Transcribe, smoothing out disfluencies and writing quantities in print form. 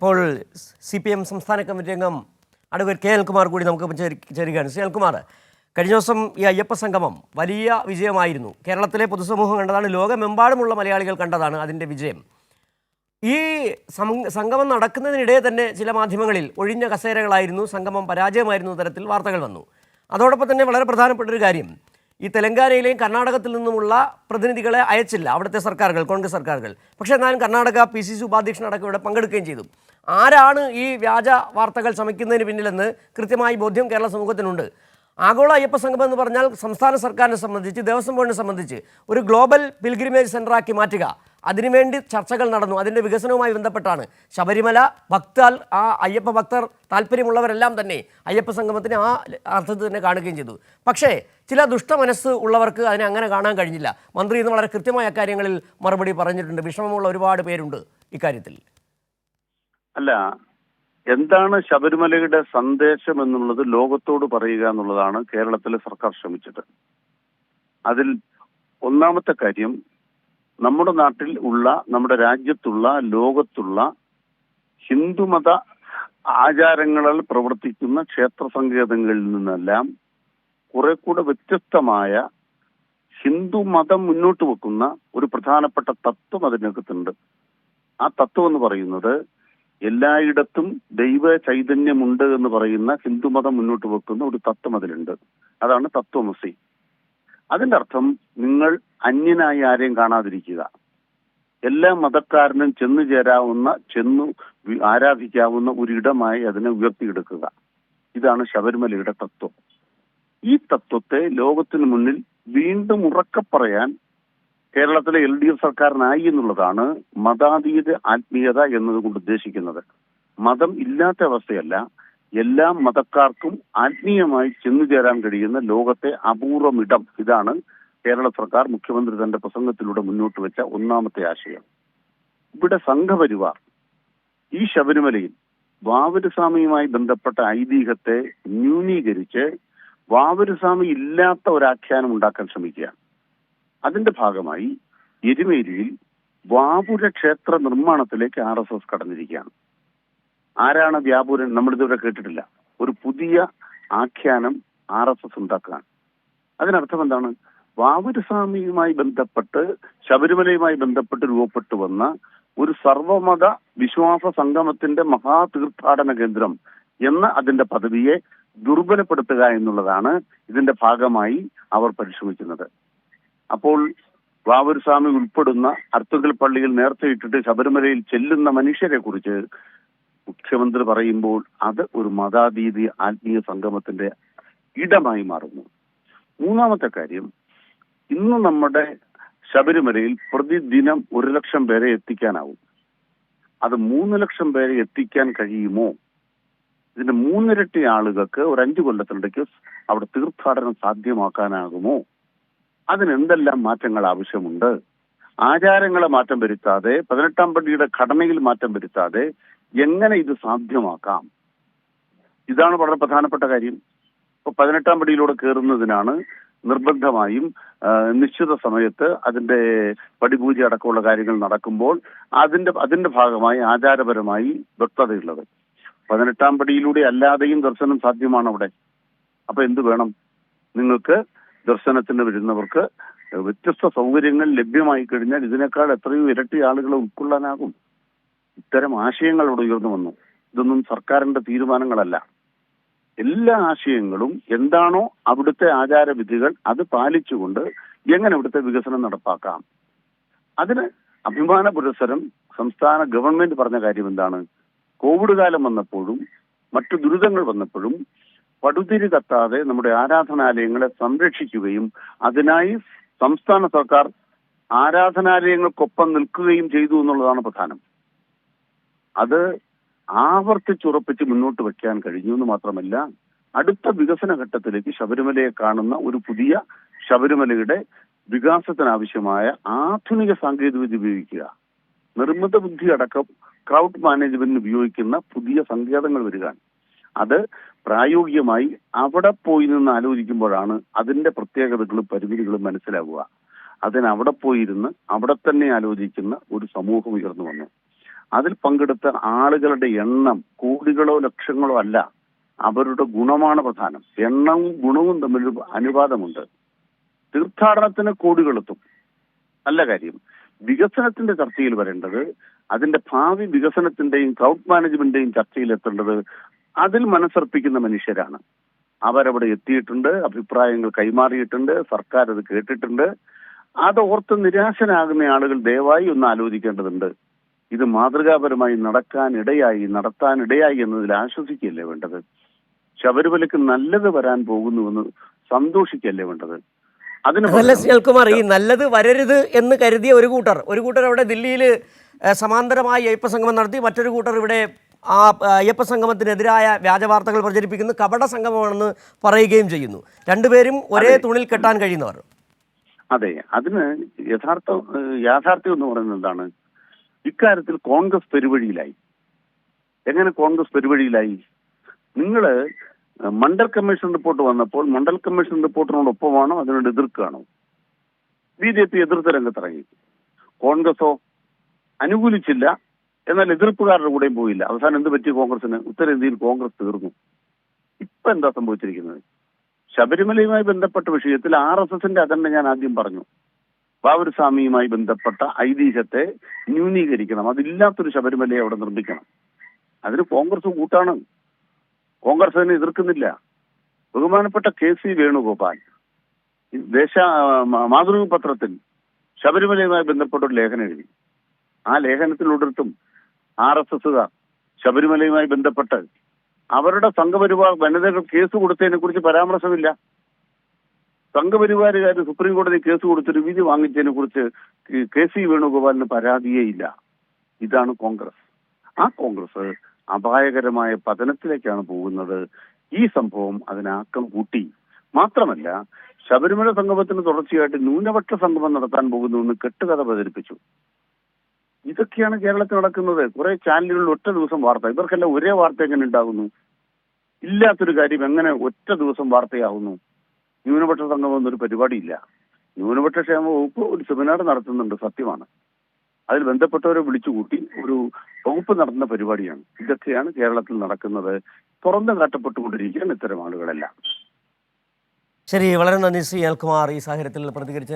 ഇപ്പോൾ CPM സംസ്ഥാന committee അംഗം അഡ്വക്കേറ്റ് കെ അനിൽകുമാർ കൂടി നമുക്ക് ചേരുകയാണ്. ശ്രീ അനിൽകുമാർ, കഴിഞ്ഞ ദിവസം ഈ അയ്യപ്പ സംഗമം വലിയ വിജയമായിരുന്നു. കേരളത്തിലെ പൊതുസമൂഹം കണ്ടതാണ്, ലോകമെമ്പാടുമുള്ള മലയാളികൾ കണ്ടതാണ് അതിൻ്റെ വിജയം. ഈ സംഗമം നടക്കുന്നതിനിടെ തന്നെ ചില മാധ്യമങ്ങളിൽ ഒഴിഞ്ഞ കസേരകളായിരുന്നു, സംഗമം പരാജയമായിരുന്നു തരത്തിൽ വാർത്തകൾ വന്നു. അതോടൊപ്പം തന്നെ വളരെ പ്രധാനപ്പെട്ടൊരു കാര്യം, ഈ തെലങ്കാനയിലെയും കർണാടകത്തിൽ നിന്നുമുള്ള പ്രതിനിധികളെ അയച്ചില്ല അവിടുത്തെ സർക്കാരുകൾ, കോൺഗ്രസ് സർക്കാരുകൾ. പക്ഷേ എന്നാലും കർണാടക PCC ഉപാധ്യക്ഷനടക്കം ഇവിടെ പങ്കെടുക്കുകയും ചെയ്തു. ആരാണ് ഈ വ്യാജ വാർത്തകൾ ചമയ്ക്കുന്നതിന് പിന്നിലെന്ന് കൃത്യമായി ബോധ്യം കേരള സമൂഹത്തിനുണ്ട്. ആഗോള അയ്യപ്പ സംഗമം എന്ന് പറഞ്ഞാൽ സംസ്ഥാന സർക്കാരിനെ സംബന്ധിച്ച്, ദേവസ്വം ബോർഡിനെ സംബന്ധിച്ച് ഒരു ഗ്ലോബൽ പിൽഗ്രിമേജ് സെൻ്ററാക്കി മാറ്റുക, അതിനുവേണ്ടി ചർച്ചകൾ നടന്നു. അതിൻ്റെ വികസനവുമായി ബന്ധപ്പെട്ടാണ് ശബരിമല ഭക്താൽ ആ അയ്യപ്പ ഭക്തർ താല്പര്യമുള്ളവരെല്ലാം തന്നെ അയ്യപ്പ സംഗമത്തിന് ആ അർത്ഥത്തിൽ തന്നെ കാണുകയും ചെയ്തു. പക്ഷേ ചില ദുഷ്ടമനസ്സ് ഉള്ളവർക്ക് അതിനെ അങ്ങനെ കാണാൻ കഴിഞ്ഞില്ല. മന്ത്രി ഇന്ന് വളരെ കൃത്യമായ കാര്യങ്ങളിൽ മറുപടി പറഞ്ഞിട്ടുണ്ട്. വിഷമമുള്ള ഒരുപാട് പേരുണ്ട് ഇക്കാര്യത്തിൽ. അല്ല, എന്താണ് ശബരിമലയുടെ സന്ദേശം എന്നുള്ളത് ലോകത്തോട് പറയുക എന്നുള്ളതാണ് കേരളത്തിലെ സർക്കാർ ശ്രമിച്ചത്. അതിൽ ഒന്നാമത്തെ കാര്യം, നമ്മുടെ നാട്ടിൽ ഉള്ള, നമ്മുടെ രാജ്യത്തുള്ള, ലോകത്തുള്ള ഹിന്ദുമത ആചാരങ്ങളിൽ പ്രവർത്തിക്കുന്ന ക്ഷേത്ര സങ്കേതങ്ങളിൽ നിന്നെല്ലാം കുറെ കൂടെ വ്യത്യസ്തമായ ഹിന്ദുമതം മുന്നോട്ട് വെക്കുന്ന ഒരു പ്രധാനപ്പെട്ട തത്വം അതിനകത്തുണ്ട്. ആ തത്വം എന്ന് പറയുന്നത്, എല്ലായിടത്തും ദൈവ ചൈതന്യമുണ്ട് എന്ന് പറയുന്ന ഹിന്ദുമതം മുന്നോട്ട് വെക്കുന്ന ഒരു തത്വം അതിലുണ്ട്. അതാണ് തത്വമസി. അതിന്റെ അർത്ഥം, നിങ്ങൾ അന്യനായി ആരെയും കാണാതിരിക്കുക, എല്ലാ മതക്കാരനും ചെന്നു ചേരാവുന്ന, ചെന്നു ആരാധിക്കാവുന്ന ഒരിടമായി അതിനെ ഉയർത്തിയെടുക്കുക. ഇതാണ് ശബരിമലയുടെ തത്വം. ഈ തത്വത്തെ ലോകത്തിന് മുന്നിൽ വീണ്ടും ഉറക്കെ പറയാൻ കേരളത്തിലെ LDF സർക്കാരിനായി എന്നുള്ളതാണ് മതാതീത ആത്മീയത എന്നതുകൊണ്ട് ഉദ്ദേശിക്കുന്നത്. മതം ഇല്ലാത്ത അവസ്ഥയല്ല, എല്ലാ മതക്കാർക്കും ആത്മീയമായി ചെന്നു ചേരാൻ കഴിയുന്ന ലോകത്തെ അപൂർവം ഇടം. ഇതാണ് കേരള സർക്കാർ, മുഖ്യമന്ത്രി തന്റെ പ്രസംഗത്തിലൂടെ മുന്നോട്ട് വെച്ച ഒന്നാമത്തെ ആശയം. ഇവിടെ സംഘപരിവാർ ഈ ശബരിമലയിൽ വാവരുസ്വാമിയുമായി ബന്ധപ്പെട്ട ഐതിഹ്യത്തെ ന്യൂനീകരിച്ച് വാവരുസ്വാമി ഇല്ലാത്ത ഒരാഖ്യാനം ഉണ്ടാക്കാൻ ശ്രമിക്കുകയാണ്. അതിന്റെ ഭാഗമായി എരുമേലിയിൽ വാപുര ക്ഷേത്ര നിർമ്മാണത്തിലേക്ക് RSS കടന്നിരിക്കുകയാണ്. ആരാണ് വ്യാപുരൻ? നമ്മളിതുവരെ കേട്ടിട്ടില്ല. ഒരു പുതിയ ആഖ്യാനം RSS ഉണ്ടാക്കുകയാണ്. അതിനർത്ഥം എന്താണ്? വാവരുസ്വാമിയുമായി ബന്ധപ്പെട്ട്, ശബരിമലയുമായി ബന്ധപ്പെട്ട് രൂപപ്പെട്ടു വന്ന ഒരു സർവമത വിശ്വാസ സംഗമത്തിന്റെ മഹാതീർത്ഥാടന കേന്ദ്രം എന്ന അതിന്റെ പദവിയെ ദുർബലപ്പെടുത്തുക എന്നുള്ളതാണ് ഇതിന്റെ ഭാഗമായി അവർ പരിശ്രമിക്കുന്നത്. അപ്പോൾ വാവരുസ്വാമി ഉൾപ്പെടുന്ന അർത്തുങ്കൽ പള്ളിയിൽ നേർച്ച ഇട്ടിട്ട് ശബരിമലയിൽ ചെല്ലുന്ന മനുഷ്യരെ കുറിച്ച് മുഖ്യമന്ത്രി പറയുമ്പോൾ അത് ഒരു മതാതീതി ആത്മീയ സംഗമത്തിന്റെ ഇടമായി മാറുന്നു. മൂന്നാമത്തെ കാര്യം, ഇന്ന് നമ്മുടെ ശബരിമലയിൽ പ്രതിദിനം 1 ലക്ഷം പേരെ എത്തിക്കാനാവും. അത് 3 ലക്ഷം പേരെ എത്തിക്കാൻ കഴിയുമോ? ഇതിന്റെ 3 ഇരട്ടി ആളുകൾക്ക് ഒരു 5 കൊല്ലത്തിനിടയ്ക്ക് അവിടെ തീർത്ഥാടനം സാധ്യമാക്കാനാകുമോ? അതിനെന്തെല്ലാം മാറ്റങ്ങൾ ആവശ്യമുണ്ട്? ആചാരങ്ങളെ മാറ്റം വരുത്താതെ, 18-ാം പടിയുടെ ഘടനയിൽ മാറ്റം വരുത്താതെ എങ്ങനെ ഇത് സാധ്യമാക്കാം? ഇതാണ് വളരെ പ്രധാനപ്പെട്ട കാര്യം. ഇപ്പൊ 18-ാം പടിയിലൂടെ കയറുന്നതിനാണ് നിർബന്ധമായും നിശ്ചിത സമയത്ത് അതിന്റെ പടിപൂജ അടക്കമുള്ള കാര്യങ്ങൾ നടക്കുമ്പോൾ അതിന്റെ ഭാഗമായി ആചാരപരമായി വ്യക്തതയുള്ളത്. 18-ാം പടിയിലൂടെ അല്ലാതെയും ദർശനം സാധ്യമാണ് അവിടെ. അപ്പൊ എന്ത് വേണം? നിങ്ങൾക്ക് ദർശനത്തിന് വരുന്നവർക്ക് വ്യത്യസ്ത സൗകര്യങ്ങൾ ലഭ്യമായി കഴിഞ്ഞാൽ ഇതിനേക്കാൾ എത്രയോ ഇരട്ടി ആളുകളെ ഉൾക്കൊള്ളാനാകും. ഇത്തരം ആശയങ്ങൾ ഇവിടെ ഉയർന്നു വന്നു. ഇതൊന്നും സർക്കാരിന്റെ തീരുമാനങ്ങളല്ല. എല്ലാ ആശയങ്ങളും എന്താണോ അവിടുത്തെ ആചാരവിധികൾ അത് പാലിച്ചുകൊണ്ട് എങ്ങനെ ഇവിടുത്തെ വികസനം നടപ്പാക്കാം. അതിന് അഭിമാന പുരസ്സരം സംസ്ഥാന ഗവൺമെന്റ് പറഞ്ഞ കാര്യം എന്താണ്? കോവിഡ് കാലം വന്നപ്പോഴും മറ്റു ദുരിതങ്ങൾ വന്നപ്പോഴും പടുതിരി കത്താതെ നമ്മുടെ ആരാധനാലയങ്ങളെ സംരക്ഷിക്കുകയും അതിനായി സംസ്ഥാന സർക്കാർ ആരാധനാലയങ്ങൾക്കൊപ്പം നിൽക്കുകയും ചെയ്തു എന്നുള്ളതാണ് പ്രധാനം. അത് ആവർത്തിച്ചുറപ്പിച്ച് മുന്നോട്ട് വയ്ക്കാൻ കഴിഞ്ഞു എന്ന് മാത്രമല്ല, അടുത്ത വികസന ഘട്ടത്തിലേക്ക് ശബരിമലയെ കാണുന്ന ഒരു പുതിയ ശബരിമലയുടെ വികാസത്തിനാവശ്യമായ ആധുനിക സാങ്കേതികവിദ്യ ഉപയോഗിക്കുക, നിർമ്മിത ബുദ്ധി അടക്കം ക്രൗഡ് മാനേജ്മെന്റിന് ഉപയോഗിക്കുന്ന പുതിയ സങ്കേതങ്ങൾ വരിക. അത് പ്രായോഗികമായി അവിടെ പോയി നിന്ന് ആലോചിക്കുമ്പോഴാണ് അതിന്റെ പ്രത്യേകതകളും പരിമിതികളും മനസ്സിലാവുക. അതിനവിടെ പോയിരുന്ന് അവിടെ തന്നെ ആലോചിക്കുന്ന ഒരു സമൂഹം ഉയർന്നു വന്നു. അതിൽ പങ്കെടുത്ത ആളുകളുടെ എണ്ണം കോടികളോ ലക്ഷങ്ങളോ അല്ല, അവരുടെ ഗുണമാണ് പ്രധാനം. എണ്ണവും ഗുണവും തമ്മിൽ അനുപാതമുണ്ട്. തീർത്ഥാടനത്തിന് കോടികളെത്തും, നല്ല കാര്യം. വികസനത്തിന്റെ ചർച്ചയിൽ വരേണ്ടത്, അതിന്റെ ഭാവി വികസനത്തിന്റെയും ക്രൗഡ് മാനേജ്മെന്റിന്റെയും ചർച്ചയിൽ എത്തേണ്ടത് അതിൽ മനസ്സർപ്പിക്കുന്ന മനുഷ്യരാണ്. അവരവിടെ എത്തിയിട്ടുണ്ട്, അഭിപ്രായങ്ങൾ കൈമാറിയിട്ടുണ്ട്, സർക്കാർ അത് കേട്ടിട്ടുണ്ട്. അത് ഓർത്ത് നിരാശനാകുന്ന ആളുകൾ ദയവായി ഒന്ന് ആലോചിക്കേണ്ടതുണ്ട്. ഇത് മാതൃകാപരമായി നടത്താനിടയായി എന്നതിൽ ആശ്വസിക്കുകയല്ലേ വേണ്ടത്. ശബരിമലയ്ക്ക് നല്ലത് വരാൻ പോകുന്നുവെന്ന് സന്തോഷിക്കല്ലേ വേണ്ടത്. അതല്ല സുനിൽകുമാർ, ഈ നല്ലത് വരരുത് എന്ന് കരുതിയ ഒരു കൂട്ടർ അവിടെ ദില്ലിയിൽ സമാന്തരമായി അയ്യപ്പ സംഗമം നടത്തി, മറ്റൊരു കൂട്ടർ ഇവിടെ ആ അയ്യപ്പ സംഗമത്തിനെതിരായ വ്യാജ വാർത്തകൾ പ്രചരിപ്പിക്കുന്നു, കപട സംഗമമാണെന്ന് പറയുകയും ചെയ്യുന്നു. രണ്ടുപേരും ഒരേ തുണിൽ കെട്ടാൻ കഴിയുന്നവർ. അതെ, അതിന് യാഥാർത്ഥ്യം എന്ന് പറയുന്നത് എന്താണ്? ഇക്കാര്യത്തിൽ കോൺഗ്രസ് പെരുവഴിയിലായി. എങ്ങനെ കോൺഗ്രസ് പെരുവഴിയിലായി? നിങ്ങള് മണ്ഡൽ കമ്മീഷൻ റിപ്പോർട്ട് വന്നപ്പോൾ മണ്ഡൽ കമ്മീഷൻ റിപ്പോർട്ടിനോടൊപ്പമാണോ അതിനോട് എതിർക്കുകയാണോ? BJP എതിർത്ത രംഗത്തിറങ്ങി. കോൺഗ്രസോ അനുകൂലിച്ചില്ല, എന്നാൽ എതിർപ്പുകാരുടെ കൂടെയും പോയില്ല. അവസാനം എന്ത് പറ്റി കോൺഗ്രസിന്? ഉത്തരേന്ത്യയിൽ കോൺഗ്രസ് തീർന്നു. ഇപ്പൊ എന്താ സംഭവിച്ചിരിക്കുന്നത്? ശബരിമലയുമായി ബന്ധപ്പെട്ട വിഷയത്തിൽ RSSന്റെ അജണ്ട ഞാൻ ആദ്യം പറഞ്ഞു. ബാബുസ്വാമിയുമായി ബന്ധപ്പെട്ട ഐതിഹ്യത്തെ ന്യൂനീകരിക്കണം, അതില്ലാത്തൊരു ശബരിമലയെ അവിടെ നിർമ്മിക്കണം. അതിന് കോൺഗ്രസ് കൂട്ടാണ്. കോൺഗ്രസ് അതിനെ എതിർക്കുന്നില്ല. ബഹുമാനപ്പെട്ട KC വേണുഗോപാൽ മാതൃഭൂമി പത്രത്തിൽ ശബരിമലയുമായി ബന്ധപ്പെട്ട ഒരു ലേഖനം എഴുതി. ആ ലേഖനത്തിലൊരിടത്തും RSSകാർ ശബരിമലയുമായി ബന്ധപ്പെട്ട് അവരുടെ സംഘപരിവാർ വനിതകൾ കേസ് കൊടുത്തതിനെ കുറിച്ച് പരാമർശമില്ല. സംഘപരിവാരുകാർ സുപ്രീം കോടതി കേസ് കൊടുത്തൊരു വിധി വാങ്ങിച്ചതിനെ കുറിച്ച് KC വേണുഗോപാലിന് പരാതിയേ ഇല്ല. ഇതാണ് കോൺഗ്രസ്. ആ കോൺഗ്രസ് അപായകരമായ പതനത്തിലേക്കാണ് പോകുന്നത്. ഈ സംഭവം അതിനാക്കം കൂട്ടി. മാത്രമല്ല, ശബരിമല സംഗമത്തിന് തുടർച്ചയായിട്ട് ന്യൂനപക്ഷ സംഗമം നടത്താൻ പോകുന്നുവെന്ന് കെട്ടുകഥ പ്രചരിപ്പിച്ചു. ഇതൊക്കെയാണ് കേരളത്തിൽ നടക്കുന്നത്. കുറെ ചാനലുകളിൽ ഒറ്റ ദിവസം വാർത്ത. ഇവർക്കെല്ലാം ഒരേ വാർത്ത എങ്ങനെ ഉണ്ടാകുന്നു? ഇല്ലാത്തൊരു കാര്യം എങ്ങനെ ഒറ്റ ദിവസം വാർത്തയാകുന്നു? ന്യൂനപക്ഷ സംഗമം എന്നൊരു പരിപാടിയില്ല. ന്യൂനപക്ഷ ക്ഷേമ വകുപ്പ് ഒരു സെമിനാർ നടത്തുന്നുണ്ട്, സത്യമാണ്. അതിൽ ബന്ധപ്പെട്ടവരെ വിളിച്ചുകൂട്ടി ഒരു വകുപ്പ് നടത്തുന്ന പരിപാടിയാണ്. ഇതൊക്കെയാണ് കേരളത്തിൽ നടക്കുന്നത്. തുറന്നു കാട്ടപ്പെട്ടുകൊണ്ടിരിക്കുകയാണ് ഇത്തരം ആളുകളെല്ലാം. ശരി, വളരെ നന്ദി ശ്രീ അനിൽകുമാർ ഈ സാഹചര്യത്തിൽ പ്രതികരിച്ചു.